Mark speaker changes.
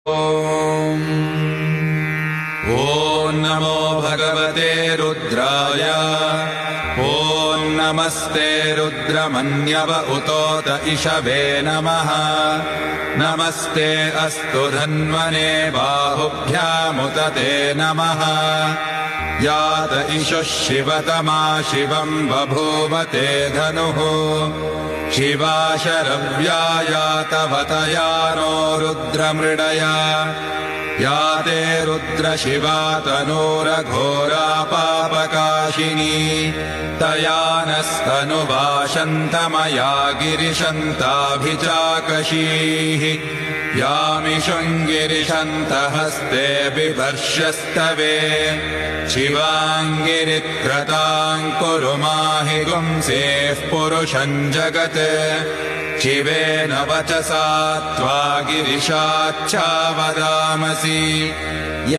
Speaker 1: ॐ नमो भगवते रुद्राय। ॐ नमस्ते रुद्रमन्यव उतोत इषवे नमः। नमस्ते अस्तु धन्वने बाहुभ्यामुत ते नमः। यात इषुः शिवतमा शिवम् बभूवते धनुः। शिवा शरव्या यातवतया नो रुद्रमृडया। या ते रुद्रशिवा तनूरघोरा पापकाशिनी। तया नस्तनुवाशन्तमया गिरिशन्ताभिचाकशीः। यामिषुङ्गिरिशन्तहस्ते बिभर्ष्यस्तवे। शिवाङ्गिरित्रताम् कुरु माहि गुंसेः पुरुषम् जगत्। शिवेन वचसा त्वा गिरिशाच्छा वदामसि।